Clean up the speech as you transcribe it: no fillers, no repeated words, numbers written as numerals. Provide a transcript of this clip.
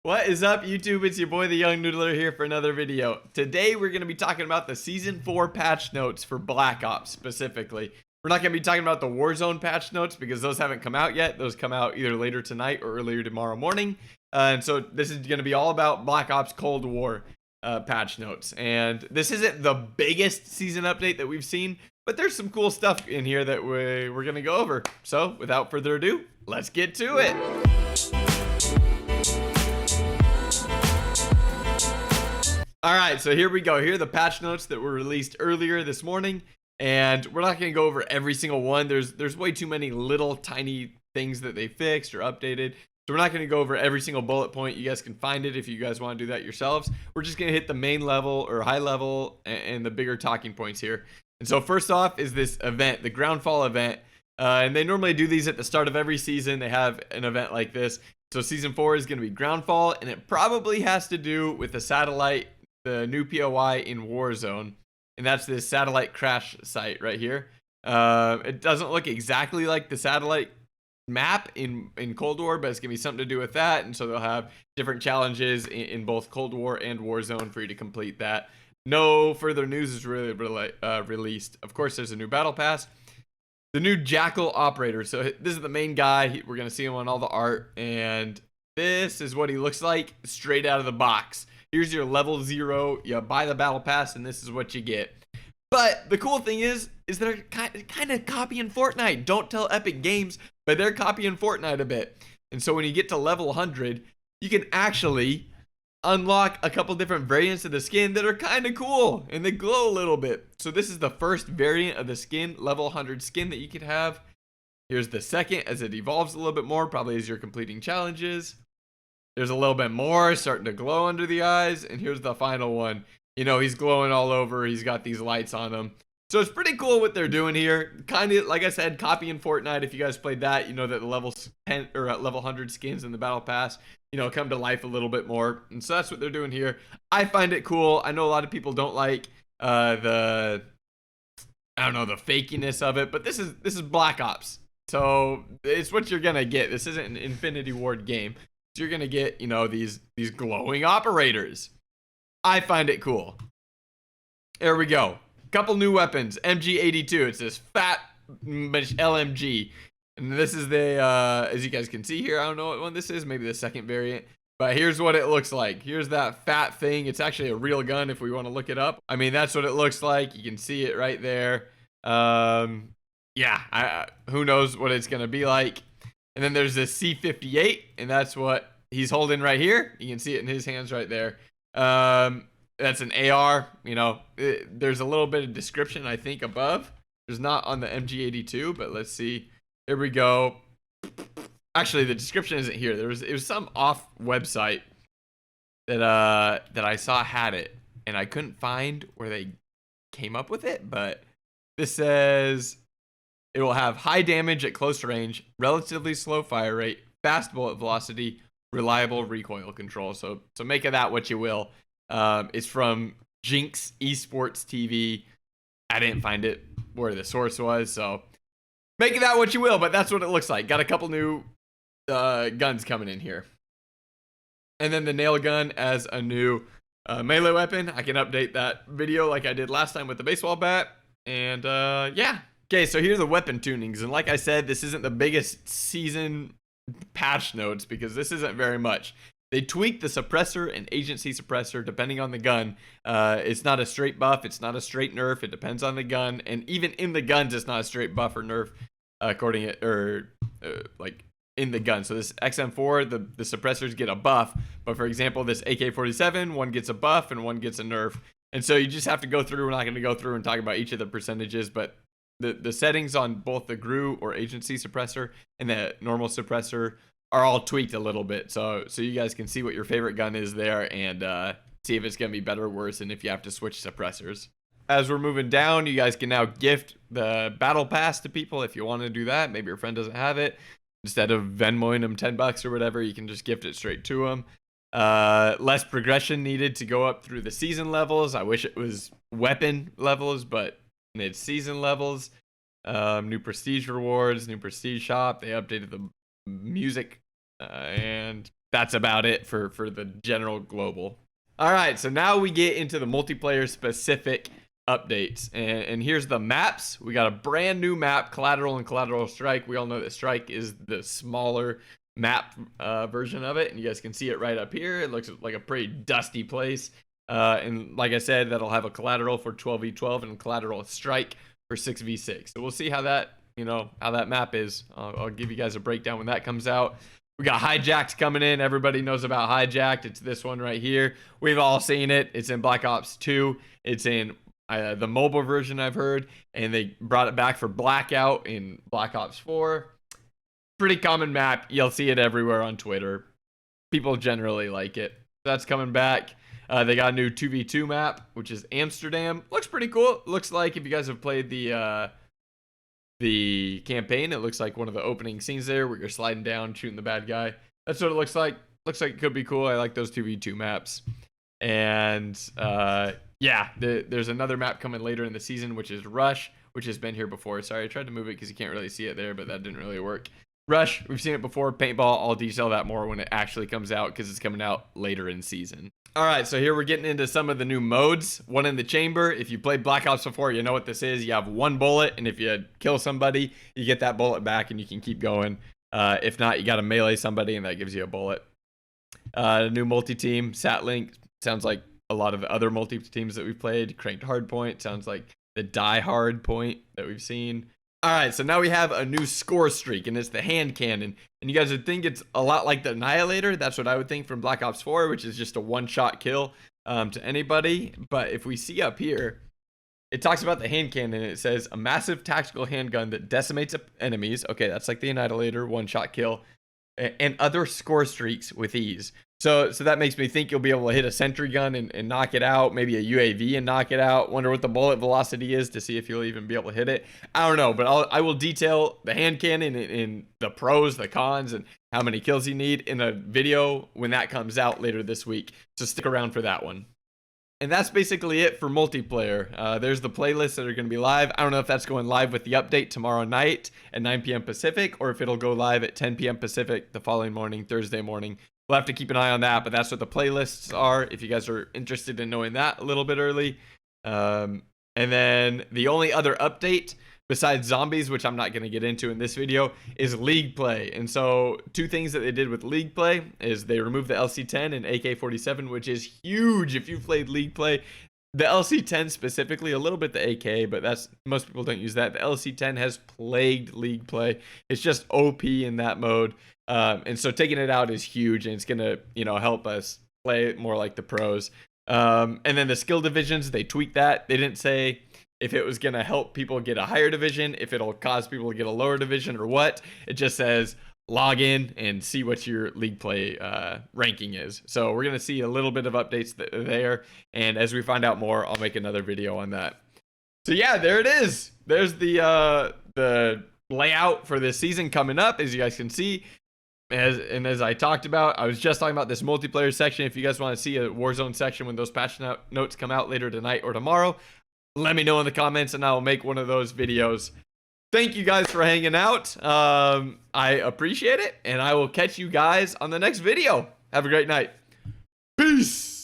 What is up, YouTube? It's your boy, the Young Noodler, here for another video. Today, we're going to be talking about the Season 4 patch notes for Black Ops, specifically. We're not going to be talking about the Warzone patch notes because those haven't come out yet. Those come out either later tonight or earlier tomorrow morning. And so this is going to be all about Black Ops Cold War patch notes. And this isn't the biggest season update that we've seen, but there's some cool stuff in here that we're going to go over. So, without further ado, let's get to it. Alright, so here we go. Here are the patch notes that were released earlier this morning. And we're not going to go over every single one. There's way too many little tiny things that they fixed or updated. So we're not going to go over every single bullet point. You guys can find it if you guys want to do that yourselves. We're just going to hit the main level or high level and the bigger talking points here. And so first off is this event, the Groundfall event. And they normally do these at the start of every season. They have an event like this. So Season 4 is going to be Groundfall. And it probably has to do with the satellite, the new POI in Warzone, and that's this satellite crash site right here. It doesn't look exactly like the satellite map in Cold War, but it's gonna be something to do with that. And so they'll have different challenges in both Cold War and Warzone for you to complete that. No further news is really released. Of course, there's a new battle pass, the new Jackal operator. So this is the main guy. We're gonna see him on all the art, and this is what he looks like straight out of the box. Here's your level 0. You buy the battle pass, and this is what you get. But the cool thing is they're kind of copying Fortnite. Don't tell Epic Games, but they're copying Fortnite a bit. And so when you get to level 100, you can actually unlock a couple different variants of the skin that are kind of cool, and they glow a little bit. So this is the first variant of the skin, level 100 skin that you can have. Here's the second as it evolves a little bit more, probably as you're completing challenges. There's a little bit more starting to glow under the eyes. And here's the final one. You know, he's glowing all over. He's got these lights on him. So it's pretty cool what they're doing here. Kind of, like I said, copying Fortnite. If you guys played that, you know that the level 10 or level 100 skins in the battle pass, you know, come to life a little bit more. And so that's what they're doing here. I find it cool. I know a lot of people don't like the fakiness of it, but this is Black Ops. So it's what you're going to get. This isn't an Infinity Ward game. You're gonna get, you know, these glowing operators. I find it cool. There we go. Couple new weapons. MG82. It's this fat LMG, and this is the as you guys can see here. I don't know what one this is. Maybe the second variant. But here's what it looks like. Here's that fat thing. It's actually a real gun if we want to look it up. I mean, that's what it looks like. You can see it right there. Yeah. Who knows what it's gonna be like. And then there's this C58, and that's what he's holding right here. You can see it in his hands right there. That's an AR. You know, there's a little bit of description, I think, above. There's not on the MG82, but let's see. Here we go. Actually, the description isn't here. It was some off website that I saw had it, and I couldn't find where they came up with it. But this says it will have high damage at close range, relatively slow fire rate, fast bullet velocity, reliable recoil control. So make of that what you will. It's from Jinx Esports TV. I didn't find it where the source was, so make of that what you will, but that's what it looks like. Got a couple new guns coming in here. And then the nail gun as a new melee weapon. I can update that video like I did last time with the baseball bat. And yeah. Okay, so here are the weapon tunings, and like I said, this isn't the biggest season patch notes because this isn't very much. They tweaked the suppressor and agency suppressor depending on the gun. It's not a straight buff, it's not a straight nerf, it depends on the gun, and even in the guns, it's not a straight buff or nerf according to, like in the gun. So this XM4, the suppressors get a buff, but for example, this AK-47, one gets a buff and one gets a nerf. And so you just have to go through. We're not going to go through and talk about each of the percentages, but the settings on both the GRU or agency suppressor and the normal suppressor are all tweaked a little bit. So you guys can see what your favorite gun is there and see if it's going to be better or worse and if you have to switch suppressors. As we're moving down, you guys can now gift the battle pass to people if you want to do that. Maybe your friend doesn't have it. Instead of Venmoing them $10 or whatever, you can just gift it straight to them. Less progression needed to go up through the season levels. I wish it was weapon levels, but it's season levels. New prestige rewards, new prestige shop. They updated the music and that's about it for the general global. All right, so now we get into the multiplayer specific updates, and here's the maps. We got a brand new map, Collateral and Collateral Strike. We all know that Strike is the smaller map version of it, and you guys can see it right up here. It looks like a pretty dusty place, and like I said, that'll have a Collateral for 12v12 and Collateral Strike for 6v6. So we'll see how that, how that map is. I'll give you guys a breakdown when that comes out. We got Hijacked coming in. Everybody knows about Hijacked. It's this one right here. We've all seen it. It's in Black Ops 2. It's in the mobile version, I've heard, and they brought it back for Blackout in Black Ops 4. Pretty common map. You'll see it everywhere on Twitter. People generally like it. That's coming back. They got a new 2v2 map, which is Amsterdam. Looks pretty cool. Looks like, if you guys have played the campaign, it looks like one of the opening scenes there where you're sliding down, shooting the bad guy. That's what it looks like. Looks like it could be cool. I like those 2v2 maps. And yeah, there's another map coming later in the season, which is Rush, which has been here before. Sorry, I tried to move it because you can't really see it there, but that didn't really work. Rush, we've seen it before. Paintball, I'll detail that more when it actually comes out because it's coming out later in season. All right, so here we're getting into some of the new modes. One in the chamber. If you played Black Ops before, you know what this is. You have one bullet, and if you kill somebody, you get that bullet back, and you can keep going. If not, you got to melee somebody, and that gives you a bullet. New multi-team, Satlink. Sounds like a lot of the other multi-teams that we've played. Cranked Hardpoint. Sounds like the Die Hard point that we've seen. All right, so now we have a new Scorestreak, and it's the hand cannon. And you guys would think it's a lot like the Annihilator. That's what I would think from Black Ops 4, which is just a one-shot kill to anybody. But if we see up here, it talks about the hand cannon. It says, a massive tactical handgun that decimates enemies. Okay, that's like the Annihilator, one-shot kill. And other score streaks with ease. So that makes me think you'll be able to hit a sentry gun and knock it out, maybe a UAV and knock it out. Wonder what the bullet velocity is to see if you'll even be able to hit it. I don't know, but I will detail the hand cannon in the pros, the cons, and how many kills you need in a video when that comes out later this week. So stick around for that one. And that's basically it for multiplayer. There's the playlists that are going to be live. I don't know if that's going live with the update tomorrow night at 9 p.m. Pacific, or if it'll go live at 10 p.m. Pacific the following morning, Thursday morning. We'll have to keep an eye on that, but that's what the playlists are if you guys are interested in knowing that a little bit early. And then the only other update besides zombies, which I'm not going to get into in this video, is League Play. And so two things that they did with League Play is they removed the LC-10 and AK-47, which is huge if you've played League Play. The LC-10 specifically, a little bit the AK, but that's most people don't use that. The LC-10 has plagued League Play. It's just OP in that mode. And so taking it out is huge, and it's going to, help us play more like the pros. And then the skill divisions, they tweaked that. They didn't say if it was going to help people get a higher division, if it'll cause people to get a lower division or what. It just says log in and see what your League Play ranking is. So we're going to see a little bit of updates there. And as we find out more, I'll make another video on that. So yeah, there it is. There's the layout for this season coming up, as you guys can see. As I talked about, I was just talking about this multiplayer section. If you guys want to see a Warzone section when those patch notes come out later tonight or tomorrow, let me know in the comments and I will make one of those videos. Thank you guys for hanging out. I appreciate it, and I will catch you guys on the next video. Have a great night. Peace.